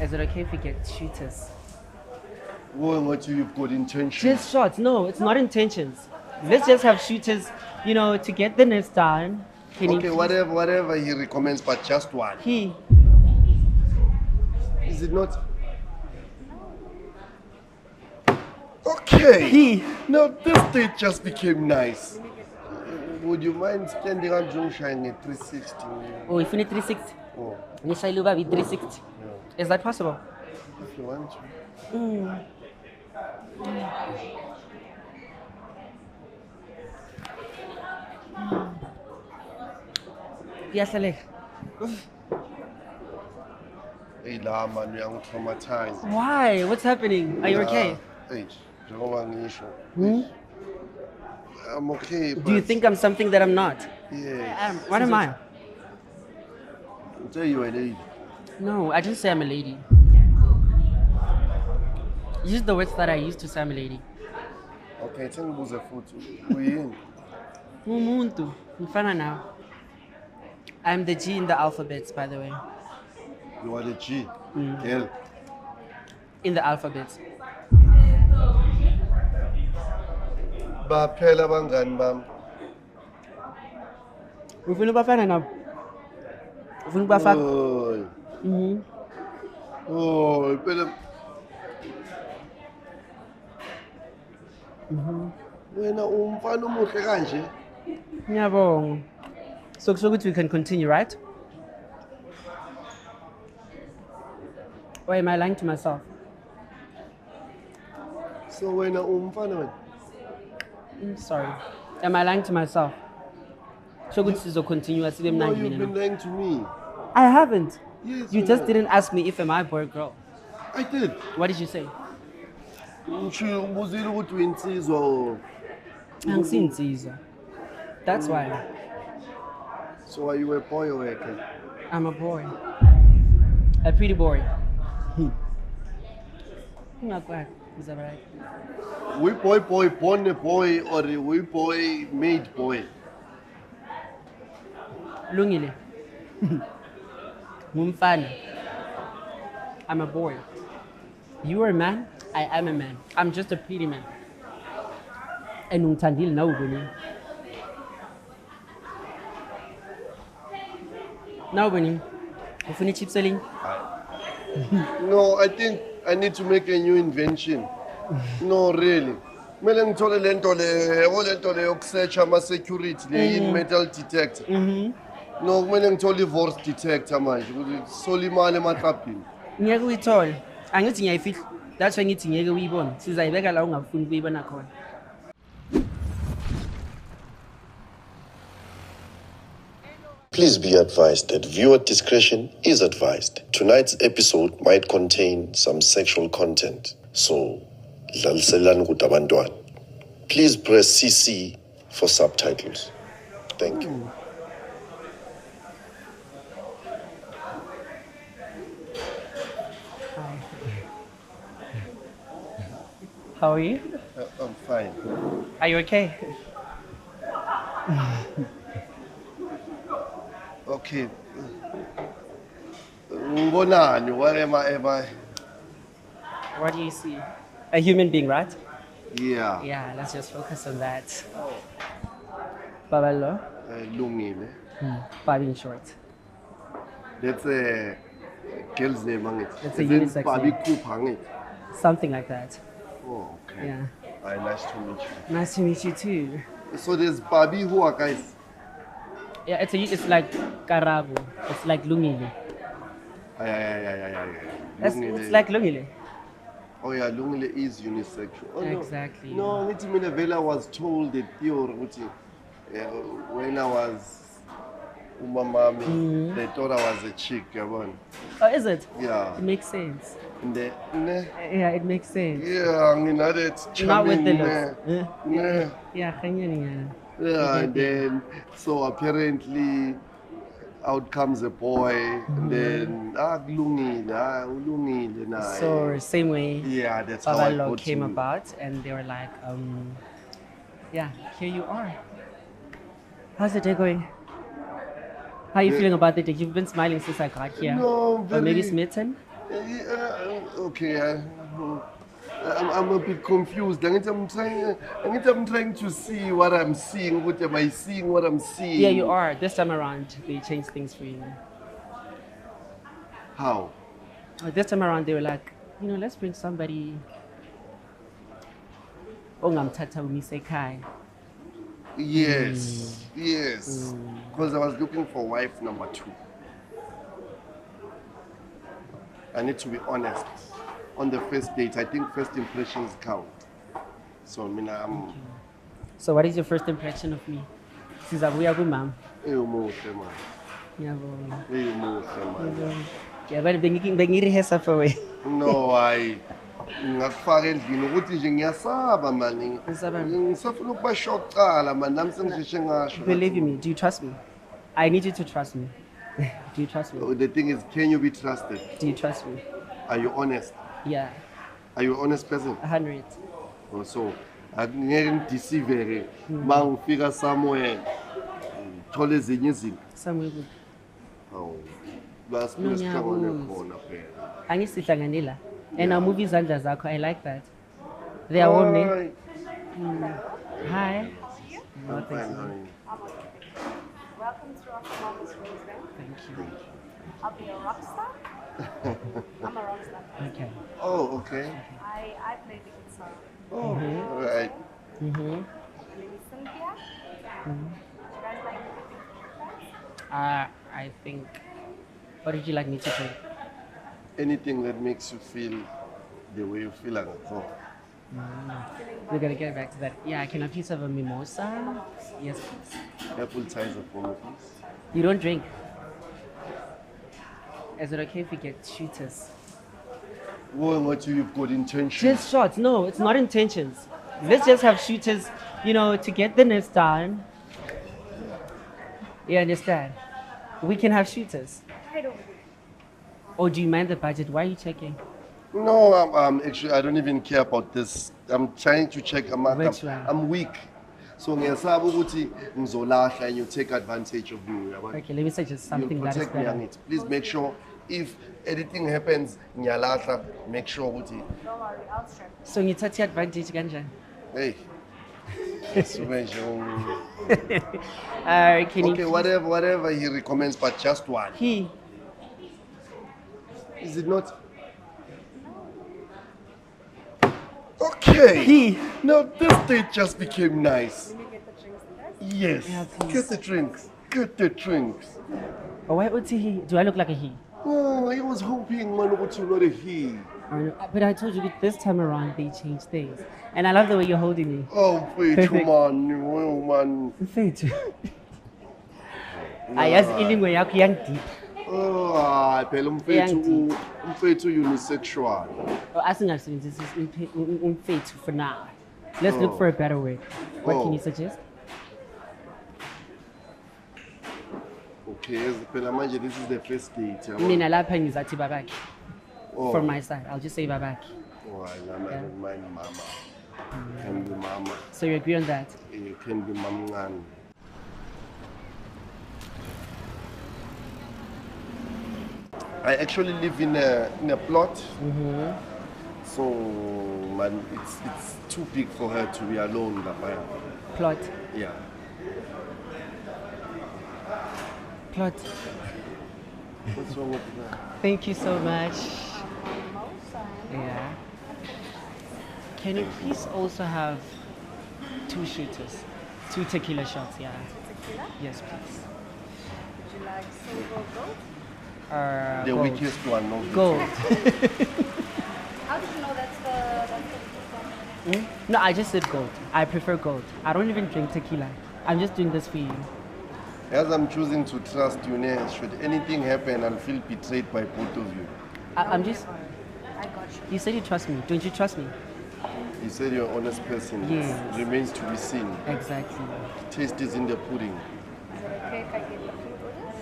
Is it okay if we get shooters? Well, what you've got intentions? Just shots. No, it's not intentions. Let's just have shooters, to get the nest done. Can you Okay, please- whatever he recommends, but just one. He. Is it not? Okay. He. Now this date just became nice. Would you mind standing on Junction at 360? Oh, if you need 360. Oh, Nishailuba with 360. yeah. Is that possible? If you want to. Yes, Alec. Hey, la man, you're traumatized. Why? What's happening? Are you okay? Hey, I'm okay. Do you think I'm something that I'm not? Yeah. What am I? Tell you a lady. No, I didn't say I'm a lady. Use the words that I used to say I'm a lady. Okay, tell me who's a photo. We Umuntu. Mfana now. I'm the G in the alphabet, by the way. You are the G. Girl. In the alphabet. Baphela bangani bam. Ufuna bafana nabo? Ufuna bafaka? Oh. Oh, phela. Wena umfana omuhle kanje. Ngiyabonga. So we can continue, right? Or am I lying to myself? So wena umfana wena. Sorry. Am I lying to myself? So we continue as if No, you've been lying to me. I haven't. Yes. You just didn't ask me if am I a boy or girl. I did. What did you say? Ngibuzile ukuthi uyinsizwa or Angisinsizwa. That's why. so are you a boy or a girl? I'm a boy. A pretty boy. Ungakwazi, is that right? We boy born a boy or we boy made boy? Lungile. Mumfana. I'm a boy. You are a man, I am a man. I'm just a pretty man. And ungithandile nawe ubonile. Nawe ubonile. Ufuna i-chip selling? No, I think I need to make a new invention. No, really. Kumele ngithole lento le yokusearch ama-security le in-metal detector. No, kumele ngithole i-divorce detector manje ukuthi sole imali ematrapini. Ngeke uyithole. Angithi ngiyayifihla. That's why ngithi ngeke uyibone. Sizayibeka la ungafuni ukuyibona khona. Please be advised that viewer discretion is advised. Tonight's episode might contain some sexual content, so dlaliselani ukuthi abantwana. Please press CC for subtitles. Thank you. How are you? I'm fine. Are you okay? Okay. Ngibonani, what am I? What do you see? A human being, right? Yeah. Yeah, let's just focus on that. Paballo. Lungile. Bobby in short. That's a girl's name, angithi. It's a Is it unisex Bobby name. Cooper, angithi? Something like that. Oh, okay. Yeah. Hi, nice to meet you. Nice to meet you too. So there's Bobby who are guys. Yeah, it's like Karabo. It's like Lungile. Yeah. It's like Lungile. Oh yeah, Lungile is unisexual. Oh, Exactly. No, ngithi mina vela was told the theory ukuthi when I was umamami, they thought I was a chick, yabona. Oh, is it? Yeah. It makes sense. Ne? Yeah, it makes sense. Yeah, nginale Not with the charming, looks. ne. Yeah, kanyani. Yeah, and then so apparently out comes a boy, and then ulungile naye. So same way. Yeah, that's how I Paballo got came to- about, and they were like, yeah, here you are. How's the day going? How are you feeling about the day? You've been smiling since I got here. No, Or maybe very- smitten? Okay, I'm a bit confused. I'm trying to see what I'm seeing. What am I seeing? What I'm seeing? Yeah, you are. This time around, they changed things for you. How? This time around, they were like, let's bring somebody. Ongamthatha umise ekhaya. Yes, yes. Because I was looking for wife number 2. I need to be honest. On the first date, I think first impressions count. So, I'm. So, what is your first impression of me? Sizabuya kumama. Eyomuhle man. Ngiyabonga. Eyomuhle man. Ngiyabonga. Yeah, but bengirehesa for you. No, ngakufaka endlini ukuthi nje ngiyasaba man. Usabani? Ngisafuna ukubasho kuqala man. Nami sengisheshe ngasho. Believe me, do you trust me? I need you to trust me. Do you trust me? The thing is, can you be trusted? Do you trust me? Are you honest? Yeah, Are you an honest person? 100. So, ngeke ngideceive uma ngifika somewhere ngithole ezinye izinto. Somewhere good. Hawu. Basiphila sihlangane khona phela. Angisihlanganela la. And I move izandla zakho. I like that. They are warm, ne? Hi. Hi. No, I'm thanks. fine, how are you? Welcome to our Mama's Rose. Thank you. I'll be a rock star. I'm a rock star. Okay. Oh, okay. I play the guitar. Oh, all right. Mm-hmm. My name is Cynthia. Do you guys like music? I think. What did you like me to play? Anything that makes you feel the way you feel at home. We're gonna get back to that. Yeah, can I have a piece of a mimosa? Yes, please. Appetizer for me, please. You don't drink. Is it okay if we get shooters? Well, what you've got intentions. Just shots. No, it's not intentions. Let's just have shooters, to get the nest done. You understand? We can have shooters. Right over there. Or do you mind the budget? Why are you checking? No, actually, I don't even care about this. I'm trying to check. Which one? I'm weak. So ngiyasaba ukuthi ngizolahla and you take advantage of me. Okay, let me suggest something You'll that is protect me better. on it. Please make sure if anything happens, ngiyalahla, make sure ukuthi, Don't worry, I'll strap. So ngithathe advantage kanjani? hey. Sume nje Can you Okay, whatever he recommends, but just one. He. Is it not? Okay. He. Now this date just became nice. Let me get the drinks first. Yes. Yeah, please. Get the drinks. Get the drinks. Oh, why would he? Do I look like a he? Oh, I was hoping man would you not a he. But I told you this time around they changed things. And I love the way you're holding me. Oh, wait, Perfect. man. Oh, man. Mfethu. Ayazi ilingwe yakho yangideep. Oh, phela umfethu unisexual. Oh, asingasebenzisi umfethu for now. Let's look for a better word. What can you suggest? Okay, phela manje this is the first date. yabo. Mina lapha ngizathi babakhe. Oh. From my side, I'll just say babakhe. Oh, I don't mind mama. Can be mama. So you agree on that? You can be mamngani. I actually live in a plot. So man, it's too big for her to be alone. Plot. Yeah. Plot. What's wrong with that? Thank you so much. Mimosa. Yeah. Can you please also have 2 shooters? 2 tequila shots, yeah. Tequila. Yes, please. Would you like silver or gold? The Gold. weakest one. No. Gold. How did you know that's the weakest one? No, I just said gold. I prefer gold. I don't even drink tequila. I'm just doing this for you. As I'm choosing to trust you, should anything happen, I'll feel betrayed by both of you. I'm just. I got you. You said you trust me. Don't you trust me? You said you're an honest person. Yes. It remains to be seen. Exactly. Taste is in the pudding. Is it okay if I get the food orders?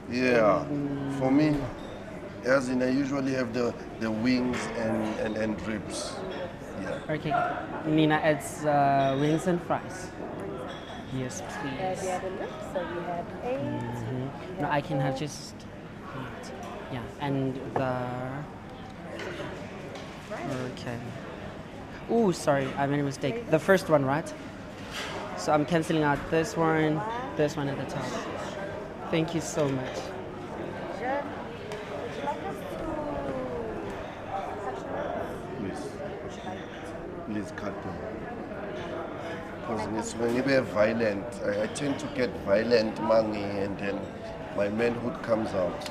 Yeah. For me, as in I usually have the wings and ribs. Yeah. Okay. Nina, it's wings and fries. Yes, We please. had a look, so we had 8. No, I can have just 8. Yeah, and the. Okay. Oh, sorry, I made a mistake. The first one, right? So I'm canceling out this one at the top. Thank you so much. Would you like us to cut your nails? Please, Would you like to? please cut them. Because when you are violent, I tend to get violent money and then my manhood comes out.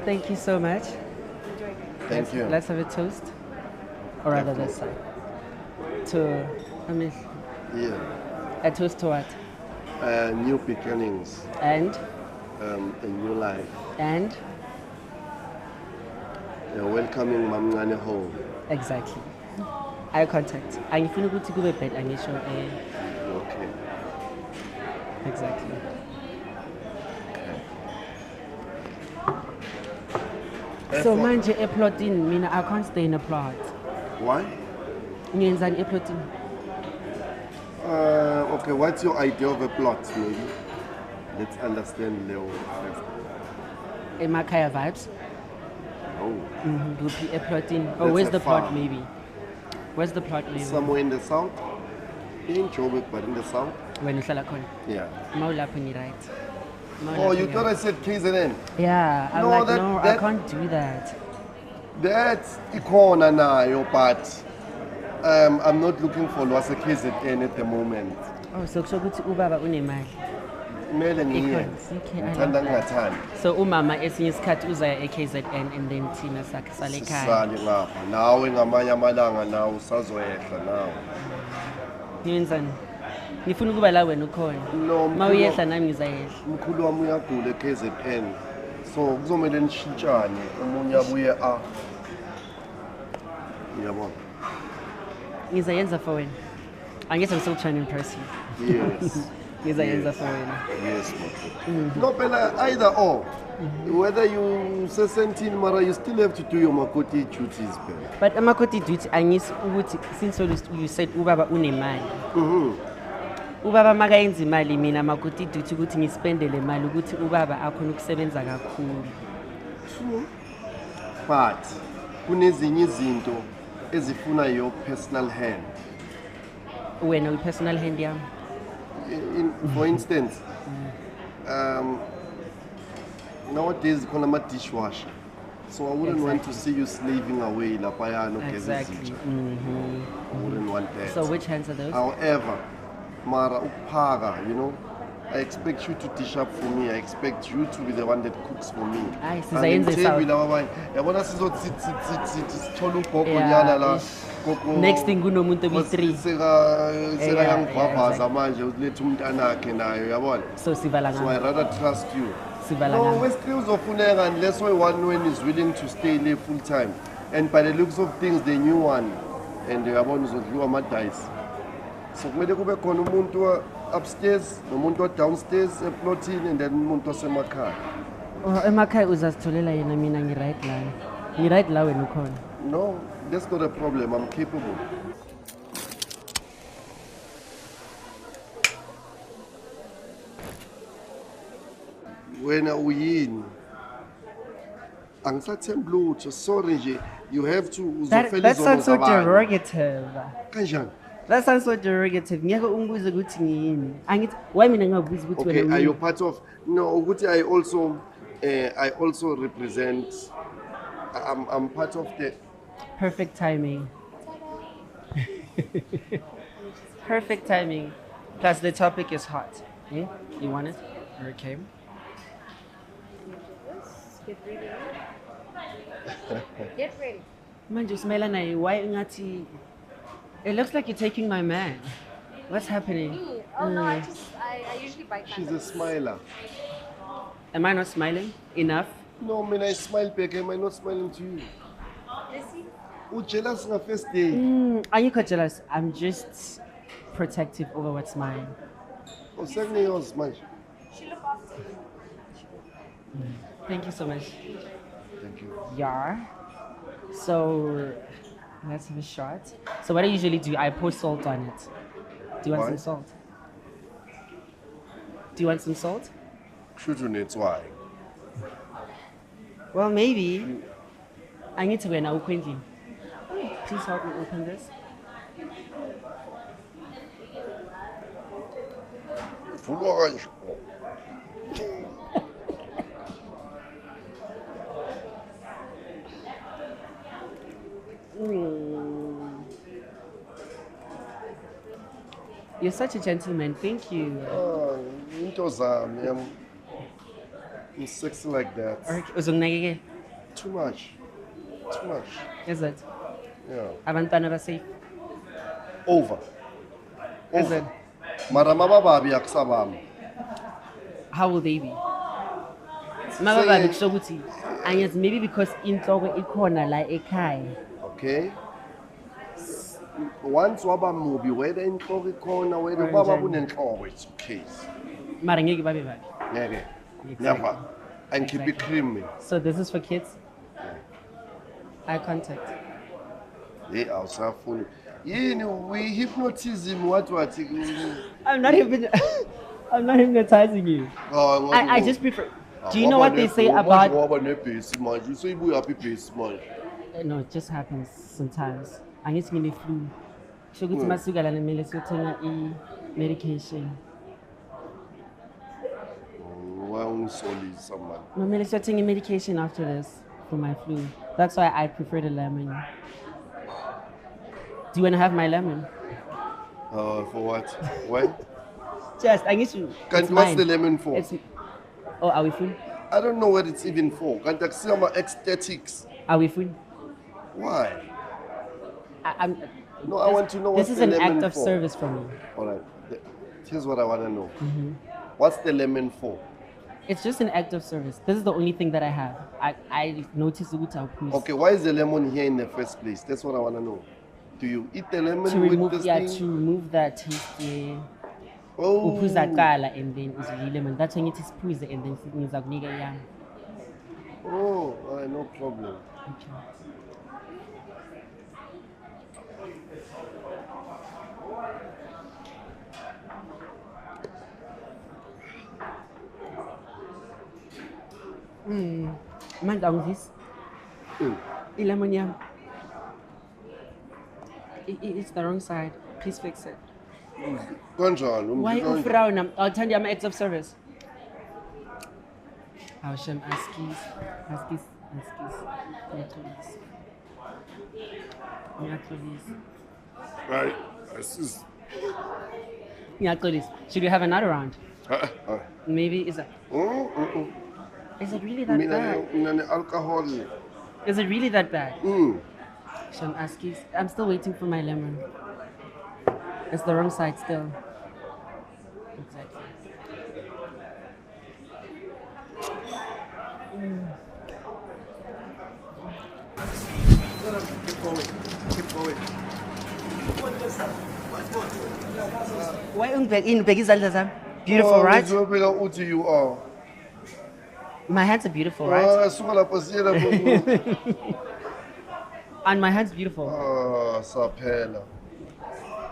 Thank you so much. Thank you. Let's have a toast. Or rather this side. To, I mean, Yeah. a toast to what? New beginnings, And, a new life. and, Welcoming Mamngane home. exactly. Eye contact. Angifuna ukuthi kube bad angisho Okay. exactly. So manje eplotini mina I can't stay in a plot. Why? Ngiyenzani eplotini? Okay, what's your idea of a plot, maybe? Let's understand Leo first. Emakhaya vibes. Oh, Kuphi eplotini? Oh, That's where's a the plot farm. maybe? Where's the plot maybe? somewhere in the south? In Joburg, but in the south? When uhlala khona. Yeah. Mawulapho ni right. Oh, you thought I said KZN? Yeah, I'm No, like, that- no, I that- can't do that. That's ikona nayo, but I'm not looking for Lwasa KZN at the moment. Oh, so kusho ukuthi ubaba unemali. Kumele ngiye. Ikhona. Okay, I Ngithanda love that. ngingathandi. So umama esinye isikhathi uzaya e-KZN and then thina sakhe sale ekhaya. Sisale ngapha. Nawe ngamanye amalanga nawe usazoyehla nawe. Ngiyenzani? Ngifuna ukuba la wena ukhona. No, Mawuyehla nami ngizayehla. umkhulu wami uyagula e-KZN. So kuzomele nishintshane omunye abuye Yabona. Ngizayenza for wena. Angithi I'm still trying to impress you. Yes. Ngizayenza for wena. Yes, Makoti. No, Pela, either or. Whether you say something, Mara, you still have to do your Makoti duties, Pela. But amakoti duty angisi ukuthi since you said ubaba unemali. Ubaba makayenza imali mina makoti duty ukuthi ngispendele imali ukuthi ubaba akhona ukusebenza kakhulu. True. But kunezinye izinto ezifuna your personal hand. Wena uyi-personal hand yami. For instance, nowadays khona ama-dishwasher. So I wouldn't want to see you slaving away lapayana ugeza Exactly. izitsha. I wouldn't want that. So which hands are those? However, Mara ukuphaka, you know, I expect you to dish up for me. I expect you to be the one that cooks for me. Aye, sizayenza Angimthebi esawuthi. lawa abanye. Yabona sizothi sithola ugogo Yeah, nyana la. ish. Gogo- Next thing kunomuntu obi-3. Sekayangibhabhaza exactly. manje ulethe umntanakhe nayo yabona. So sivala So I ngani? rather trust you. Sivala No, ngani? West uzofuneka unless one is willing to stay there full time. And by the looks of things, the new one, and yabona uzodliwa ama-dice. So kumele kube khona umuntu upstairs nomuntu downstairs eplotini and then umuntu osemakhaya. Oh, emakhaya uzazitholela yena mina ngi-right la. Ngi-right la wena ukhona. No, that's not a problem. I'm capable. Wena uyini? Angisathembi lutho. Sorry nje. You have to uzofela That izono sounds so zabanye. derogative. Kanjani? That sounds so derogative. Ngeke ungibuze ukuthi ngiyini. Angithi why mina ngabuza ukuthi Okay, wena are you uyini? part of? No, ukuthi I also represent. I'm part of the. Perfect timing. Perfect timing. Plus the topic is hot. Eh? You want it? Okay. Get ready. Get ready. Manje usimela naye why ngathi it looks like you're taking my man. What's happening? Me? Oh no, I usually bite my She's a lips. smiler. Am I not smiling enough? No, man, I smile back. Am I not smiling to you? Lissy? Jealous on the first day. Ayikho jealous. I'm just protective over what's mine. Oh, send me yours, man. She look after you. Thank you so much. Thank you. Yeah. So let's have a shot. So what I usually do, I pour salt on it. Do you want Why? some salt? Do you want some salt? Shoot you need why? Well, maybe. I need to go now quickly. Please help me open this. Vulwa kanje. You're such a gentleman. Thank you. Into zami, I'm sexy like that. Uzonginakekela. Too much. Too much. Is it? Yeah. Abantwana basafe. Over. Is it? Mara mabababi akusabami. How will they be? Mabababi kusho ukuthi anyazi maybe because inhloko ikhona la ekhaya. Okay. Once waba mubi whether inhloko ikhona whether baba bunenhloko it's okay. Mara ngeke babe babi. Ngeke. Exactly. Never. And keep it creamy. So this is for kids? Eye contact. Hey, awusafuni. Yini we hypnotism what? I'm not even I'm not hypnotizing you. Oh, I just prefer. Do you know what they say about? No, it just happens sometimes. I need to get the flu. So go to my sugar and medication. No, I'm taking medication after this for my flu. That's why I prefer the lemon. Do you want to have my lemon? For what? Why? Just, I need to. What's the lemon for? Oh, are we full? I don't know what it's even for. Can't I see my aesthetics? Are we full? Why? I want to know what's this is the an lemon act of for. service for me. All right. Here's what I want to know. What's the lemon for? It's just an act of service. This is the only thing that I have. I noticed the Okay, why is the lemon here in the first place? That's what I want to know. Do you eat the lemon to with remove this yeah thing? to remove that taste yeah. Oh. Uphuza kala and then uzile lemon. That's when it is phuze and then ngiza kunika yami. Oh, no problem. Okay. Man down this. Lemon yam. It's the wrong side. Please fix it. Kanjani? Why ufrown? I'll tell you I'm acts of service. Hawsham askis. Right. This is. Should we have another round? Maybe is it really that bad? Alcohol. Is it really that bad? Sham askis. I'm still waiting for my lemon. It's the wrong side still. Exactly. Keep going. Why ungibheka izandla zami? Beautiful, right? Uthi you are. My hands are beautiful, right? Suka lapho siyela And my hands beautiful. Saphela.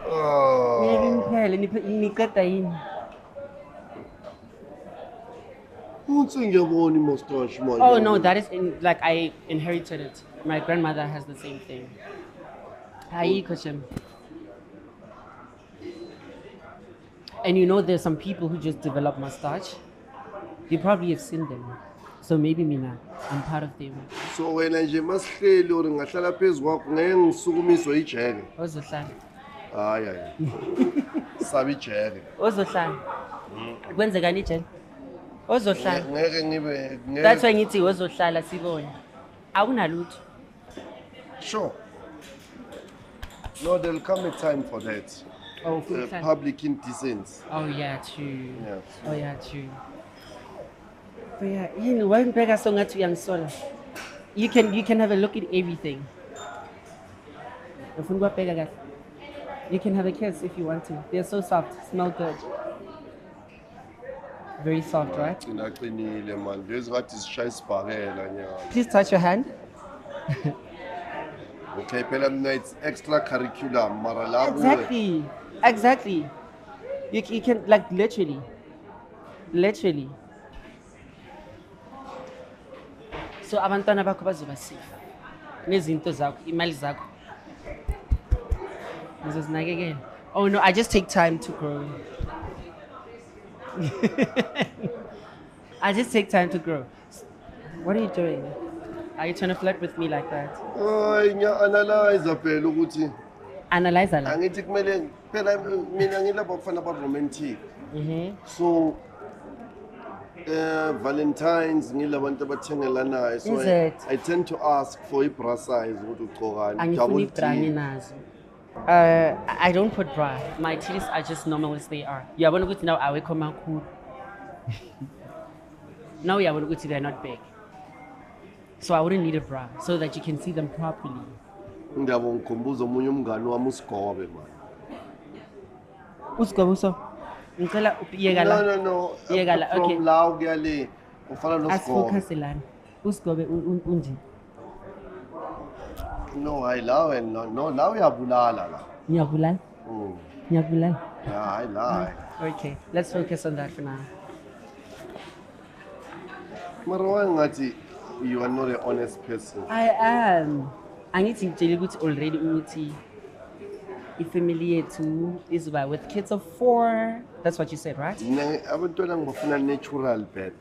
Ngiphele niqeda yini? Uthi ngiyabona imustache manje. Oh no, that is like I inherited it. My grandmother has the same thing. Ayikho shem. And you know there's some people who just develop mustache. You probably have seen them. So maybe mina, I'm part of them. So wena nje masihleli or ngahlala phezulu kwakho ngeke ngisukumiswe ijeke. Ozohlala. Hayi. Sabi ijeke. Ozohlala. Kwenzekani ijele? Ozohlala. Ngeke ngibe That's why ngithi ozohlala sibone. Awunalutho. Sure. No, there'll come a time for that. Oh, full time. Public indecency. Oh yeah, true. Yeah. Oh yeah, true. But yeah, you know, when Pega song at young sola, you can have a look at everything. You can have a kiss if you want to. They're so soft, smell good. Very soft, right? Please touch your hand. Okay, it's extracurricular. Exactly. You can like literally. So abantwana bakho bazoba safe. Nezinto zakho, imali zakho. Ngizozinakekela. Oh no, I just take time to grow. I just take time to grow. What are you doing? Are you trying to flirt with me like that? Hayi ngiya-analyze phela ukuthi Analyze la. angithi kumele phela mina ngilapha kufana ba-romantic. So Valentine's ngilabantu abathengelanayo. So Is it? I tend to ask for i-bra size ukuthi ugcokani. Angifuni bra nginazo. I don't put bra. My titties are just normal as they are. Uyabona ukuthi now awekho makhulu. Now uyabona ukuthi they're not big. So I wouldn't need a bra so that you can see them properly. Ngiyabo ngikhumbuza omunye umngani wami uSigobe man. Usigobuso. Ngicela uyeka la. No. Yeka la, okay. From la ukuya le ufana noSigobe. Asifocus lana. Usigobe unje. No, hayi la wena no la uyabulala la. Ngiyabulala. Ngiyabulala. Yeah, hayi la. Okay, let's focus on that for now. Mara wangathi you are not an honest person. I am. Angithi ngitshela ukuthi already ukuthi ifamily yethu is with kids of 4. That's what you said, right? Mina abantwana ngibafuna natural bed.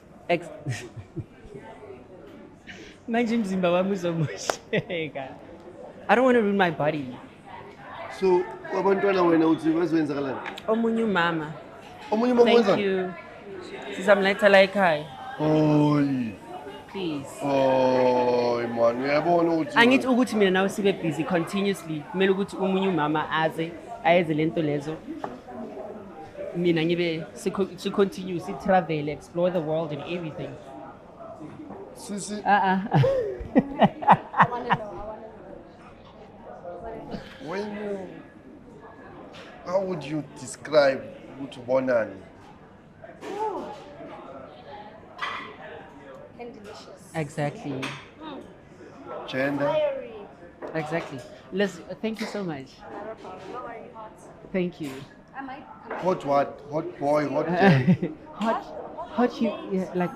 Manje mzimba wami uzomosheka. I don't want to ruin my body. So abantwana wena uthi bazoyenzakalani? Omunye umama. Omunye mama Thank wenza? you. Sizamletha la ekhaya. Oy. Please. Oy man, uyabona ukuthi Angithi ukuthi mina nawe sibe busy continuously. Kumele ukuthi umunye umama ayenze lento lezo. Mina ngibe to continue to travel, explore the world and everything. Sisi I want to know. when you how would you describe ukuthi bonani? And delicious. Exactly. Gender? Fiery. Exactly. Thank you so much. Not a problem. Don't worry, hot. Thank you. I might. Hot what? Hot boy, hot gender? Hot, yeah, like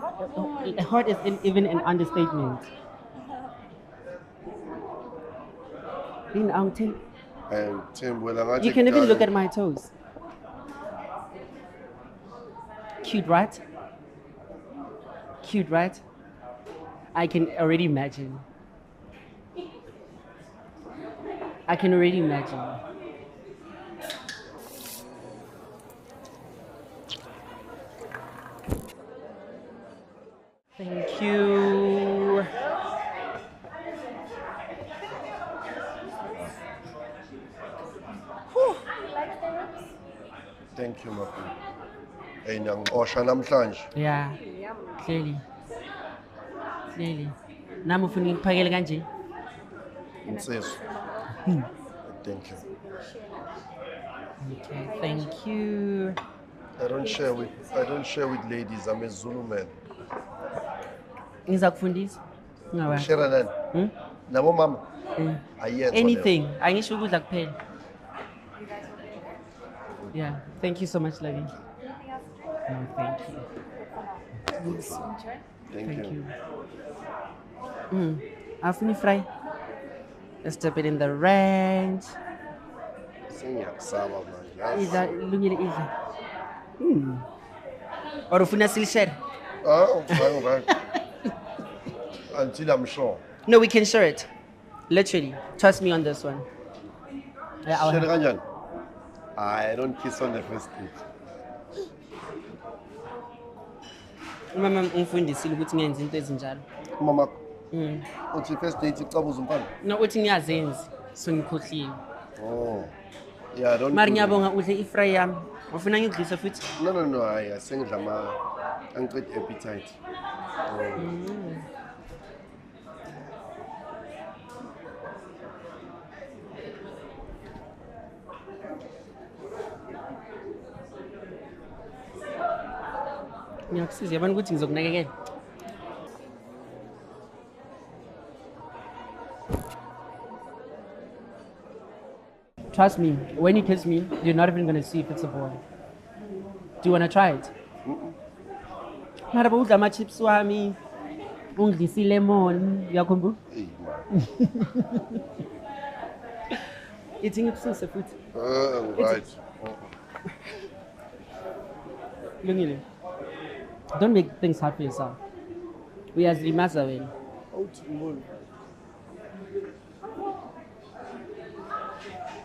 hot is even an understatement. In Tim, And Tim, well, I'm you can even look at my toes. Cute, right? Cute, right? I can already imagine. I can already imagine. Thank you. Thank you, my friend. Hey, ngiosha namhlanje. Yeah, clearly. Nami ufuna ngikuphakele kanje? Insizwa. Thank you. Okay, thank you. I don't share with ladies. I'm a Zulu man. Ngizakufundisa. Ngawa. Share nani? Nabo mama. Ayenza. Anything. Angisho ukudla kuphela. Yeah, thank you so much, Lavi. Anything else to drink? No, thank you. Enjoy. Thank you. Afuni fry. Let's dip it in the ranch. Sengiyakusaba manje. Idla lungile idla. Or ufuna silishare? Right. Until I'm sure. No, we can share it. Literally. Trust me on this one. Yeah, I'll Share have- kanjani? I don't kiss on the first date. Umama ungifundisile ukuthi ngenze into ezinjalo. Mama, uthi first date icabuza umfana? No, uthi ngiyazenzi. So ngikhohliwe. Oh. Yeah, I don't. Mari do- ngiyabonga udle ifry yami. Ufuna ngidlise futhi? No. I sengidla angicede appetite. Ngiyakusiza yabona ukuthi ngizokunakekela. Trust me, when you kiss me, you're not even gonna see if it's a boy. Do you wanna try it? Mara udla ama chips wami. ungidlisa ilemon uyakhumbula Hey, man. ithi ngibususe futhi Right. Lungile, don't make things hard for yourself. Uyazilimaza wena. Awuthi ngibona.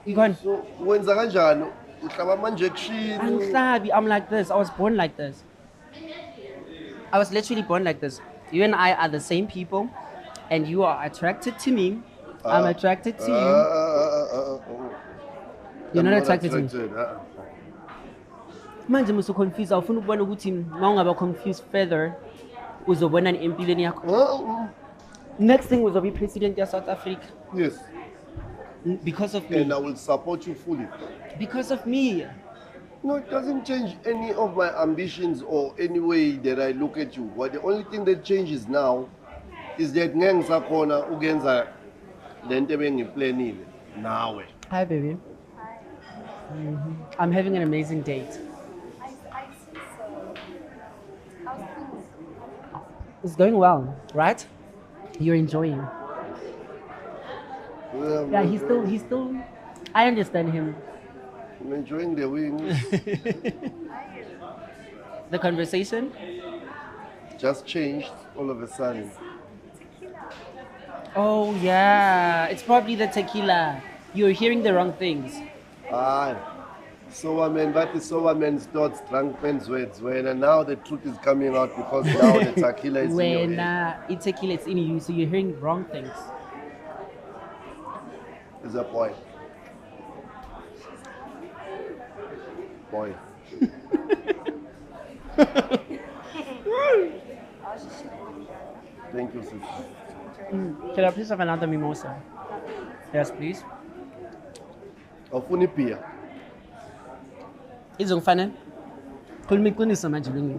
Ikhona So wenza kanjani? Uhlaba ama-injection? angihlabi, I'm like this. I was born like this. I was literally born like this. You and I are the same people, and you are attracted to me. I'm attracted to you. You're I'm not attracted to me. uh-uh. Manje musu confused. Awufuna ukubona ukuthi mawungaba confused further uzobona empilweni yakho. Next thing uzobe president ya South Africa Yes. because of me. And I will support you fully. Because of me. No, it doesn't change any of my ambitions or any way that I look at you. But the only thing that changes now is that ngisakhona ukenza lento ebengiplanile nawe. Hi baby. Hi. I'm having an amazing date. I see so. How's things? It's going well, right? You're enjoying. Yeah, he's still I understand him. I'm enjoying the wings. The conversation. Just changed all of a sudden. Tequila. Oh yeah, it's probably the tequila. You're hearing the wrong things. Aye. So man, that is so man's thoughts, drunk men's words. When now the truth is coming out because now the tequila is in your When head. it's tequila, it's in you, so you're hearing wrong things. Is a boy. Boy. Thank you, sister. Can I please have another mimosa? Yes, please. Awufuni beer. Izongifana. Khuluma iqiniso manje Lungi.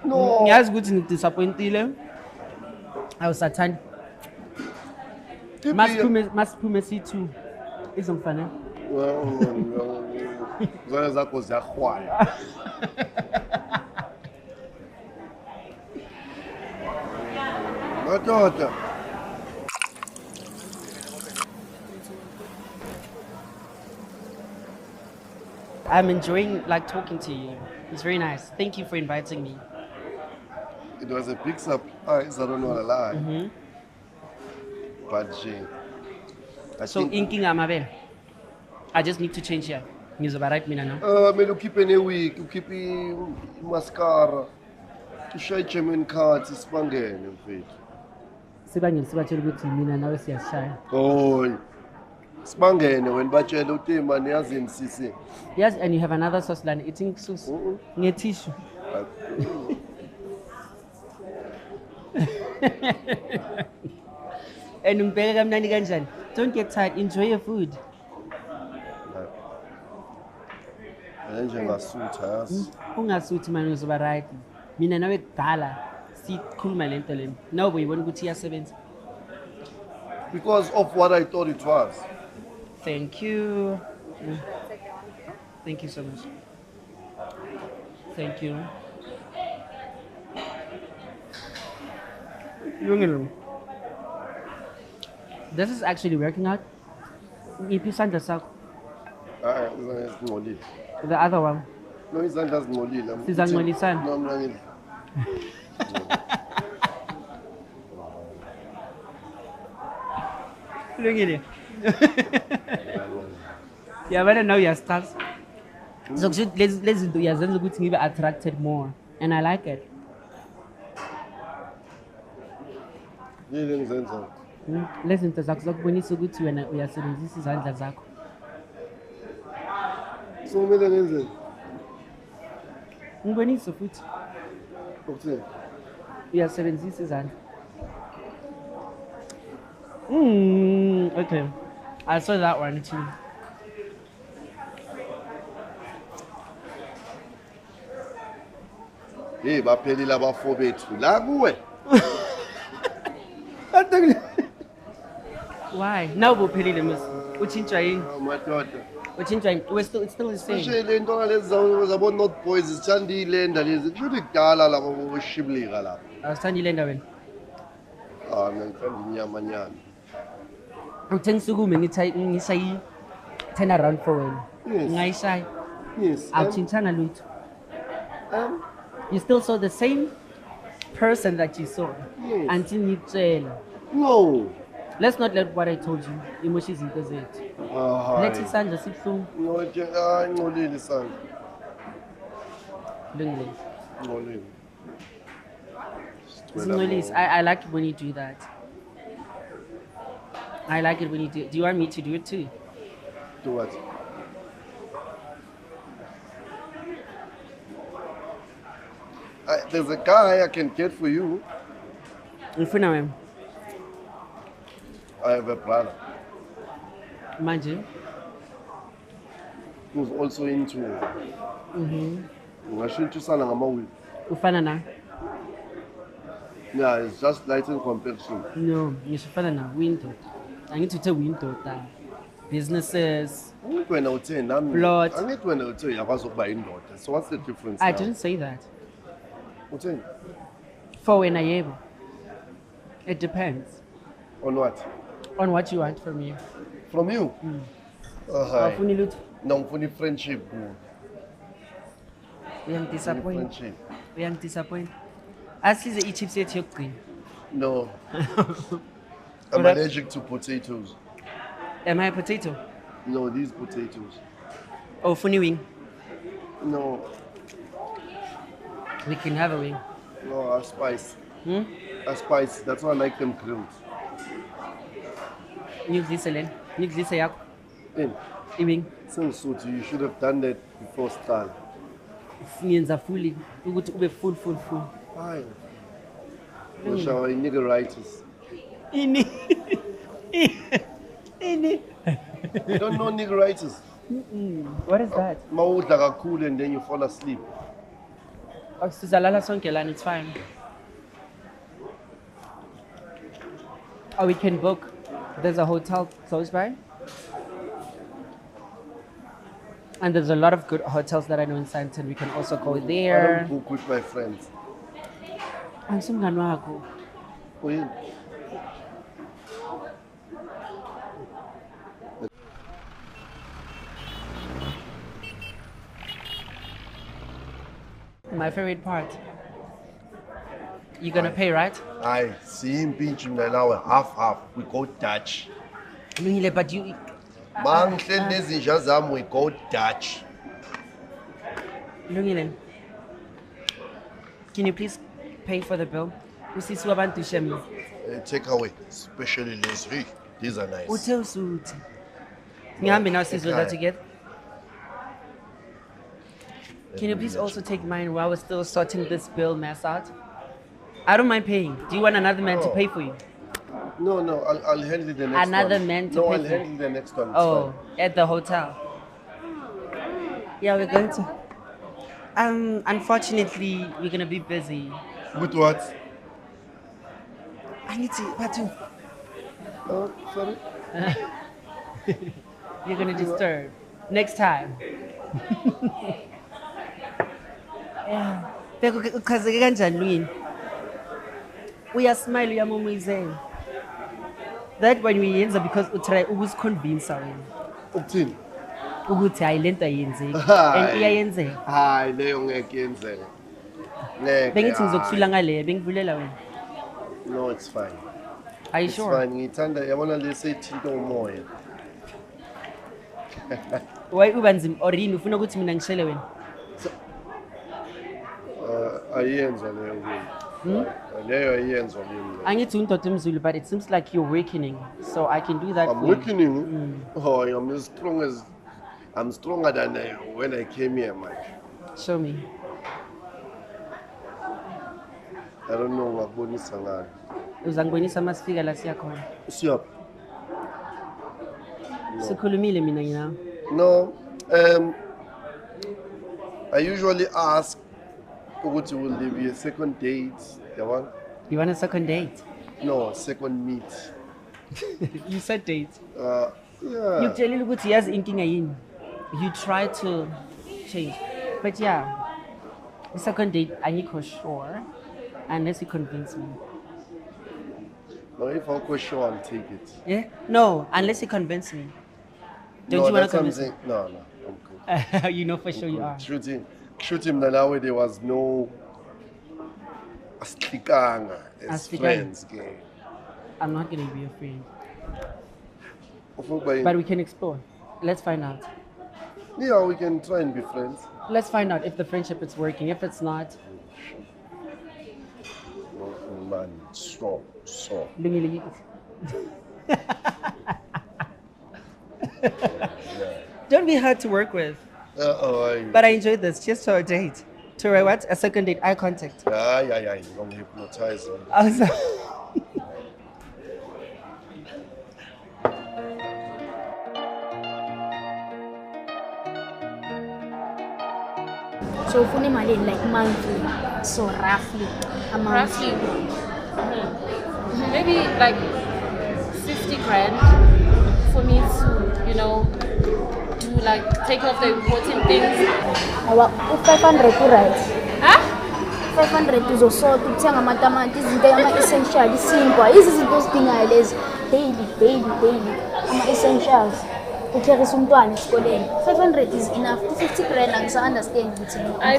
No. Ngiyazi ukuthi ngidisappointile. Awusathandi. Masiphume C2. Izongifana. Zona zakho ziyahwaya. Madoda. I'm enjoying like talking to you. It's very nice. Thank you for inviting me. It was a big surprise, I don't want to lie. But Jane. So inking amabel. I just need to change here. Ngizoba right mina now. Mele ukhiphe ne-wig, ukhiphe i-mascara, ushaye i-German cards, isibangene mfethu. Sibangile sibatshela ukuthi mina nawe siyashaya. Hoy. Sibangene wena batshele uthi man yazini sisi. Yes, and you have another sauce line eating sauce. Ngetissue. And ungibheke kamnandi kanjani? Don't get tired. Enjoy your food. Nje ngasutha yazi. Ungasuthi manje uzoba right. Mina nawe kudala sikhuluma lento lena. No, uyibona ukuthi iyasebenza. Because of what I thought it was. Thank you. Thank you so much. Thank you. Lungelo. This is actually working out. Iphi isandla sakho? Hayi, izandla zingcolile. The other one. No, izandla zingcolile. Sizangcolisana. No, mina ngidla. Lungile. Yabona now uyastart. So lezi zinto uyazenza ukuthi ngibe attracted more and I like it. Yini engizenza? Lezi zinto zakho zokubonisa ukuthi wena uyasebenzisa izandla zakho. So kumele ngenzeni? Ngibonisa futhi Ukuthini? uyasebenzisa izandla. Okay. I saw that one too. Hey, baphelile abafo bethu la kuwe. Why? Now bophelile mos. Uchintshwa yini? Madoda. Uchintshwa yini? It's still the same. Kushe le nto ngalezi zabo North Boys zithanda ilenda lezi. Kusho ukuthi kudala labo boshiblika lapha. Awusithandile endaweni. Mina ngithanda inyamanyana. Ngithe ngisukume ngishayi turn around for wena. Yes. Ngayishaya. Yes. Awutshintshanga lutho. Um, You still saw the same person that you saw Yes. until ngikutshela. no. Let's not let what I told you imoshe izinto zethu. Letha isandla sibuhlungu. Ngcolile isandla. Lungelo. Ngcolile. Singolisi, I like it when you do that. I like it when you do it. Do you want me to do it too? Do what? There's a guy I can get for you. Ngifuna wena I have a brother manje. who's also into. Ngashintshisana ngamawili. Ufana na? Yeah, it's just light in complexion. No, ngishifana na window. Angithi uthe window ta. Businesses. Angithi wena uthe nami. Plot. Angithi wena uthe uyakwazi ukuba indoda. So what's the difference? I now? didn't say that. Utheni? For wena yebo. It depends On what? on what you want from you. From you? Hi. Awufuni lutho? No, ngifuna friendship. Uyangidisappoint. Friendship. Uyangidisappoint. Asize i-chips yethu yokugcina. No. I'm What up? allergic to potatoes. Am I a potato? No, these potatoes. Oh, funny wing. No, We can have a wing. no, I spice. Hmm? I spice. That's why I like them grilled. Ngikudlise lena. Ngikudlise yakho. In I-wing. Sengisuthi, you should have done that before start. Ngiyenza fully ukuthi ube full. Why? Ngishaya niggeritis. Ini. Ini. You don't know niggeritis? What is that? Mawudla kakhulu and then you fall asleep. Sizalala sonke lana, it's fine. Or we can book. There's a hotel close by. And there's a lot of good hotels that I know in Sandton. We can also go I don't there. book with my friends. Angisumngani wakho. Uyini? My favorite part. You're gonna pay, right? Hayi, siyimpintshi mina nawe half. We go Dutch. Lungile, but you. Mangihleli nezinja zami we go Dutch. Lungile. Can you please pay for the bill? Usisi wabantu shemi. Take away, especially these. Hey, these are nice. Uthe usuthi. Ngihambe nawe sizodla Ekhaya. together. Can you please also take mine while we're still sorting this bill mess out? I don't mind paying. Do you want another man to Oh. pay for you? No, I'll handle the next Another one. man to No, pay I'll for. handle the next one. It's Oh, at the hotel. Yeah, we're going to. Unfortunately, we're gonna be busy. fine. With what? I need to, Patu. Oh, sorry. You're gonna disturb. Next time. Yeah. Ukhazeke kanjani Lwini? Uyasmile uyamumizela. That when uyenza because utry ukusiconvince wena Ukuthini? ukuthi hayi lento ayenzeki Hayi. and iyayenzeka. Hayi, leyo ngeke yenzeke. Ngeke. Bengithi hayi. ngizokusula ngale bengivulela wena. No, it's fine. Are you It's sure? fine. Ngithanda yabona lesi ethinta umoya. Why uba nzima or yini ufuna ukuthi mina ngishele wena? Ayenza leyo kimi. Leyo ayenza kimi. Angithi undoda emzulu but it seems like you're weakening so I can do that I'm for you. weakening. Oh, I'm stronger than when I came here, man. Show me. I don't know ngakubonisa ngani. Uzangibonisa masifika la siya khona. Siyaphi? Sikhulumile mina ngina. No. I usually ask ukuthi will there be a second date? The one? You want a second date? No, second meet. You said date. Yeah. Ngikutshelile ukuthi yazi inkinga yini. You try to change. But yeah. The second date angikho sure. Unless you convince me. No, if I'll go show, I'll take it. Yeah? No, unless you convince me. Don't No, you want that's to what I'm convince me? saying. No, I'm good. You know for sure you are. Shoot him now. There was no aslikanga as Aslikanga. friends game. I'm not going to be your friend. But But we can explore. Let's find out. yeah, we can try and be friends. Let's find out if the friendship is working. If it's not, Oh, man, so. Lungelo. Don't be hard to work with. But I enjoyed this. Cheers to our date. To a what? A second date, eye contact. Yeah. You don't hypnotize me. Awesome. So ufuna imali like monthly, so roughly amount. Roughly. Maybe like 50 grand for me to, do like take off the important things. Awa, 500 right? Huh? 500 uzosota ukuthenga amatamati, izinto ama-essential, isinkwa, izinto ozidingayo lezi daily ama-essentials. Ukukherisa umntwana esikoleni. 500 is enough. 50 grand angisa-understand ukuthi I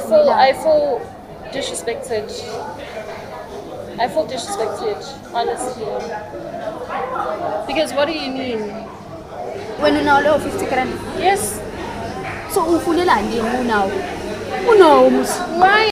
feel disrespected. Honestly. Because what do you mean? when unawo leyo 50 grand. Yes. So ufunelani unawo? Unawo musi. Why?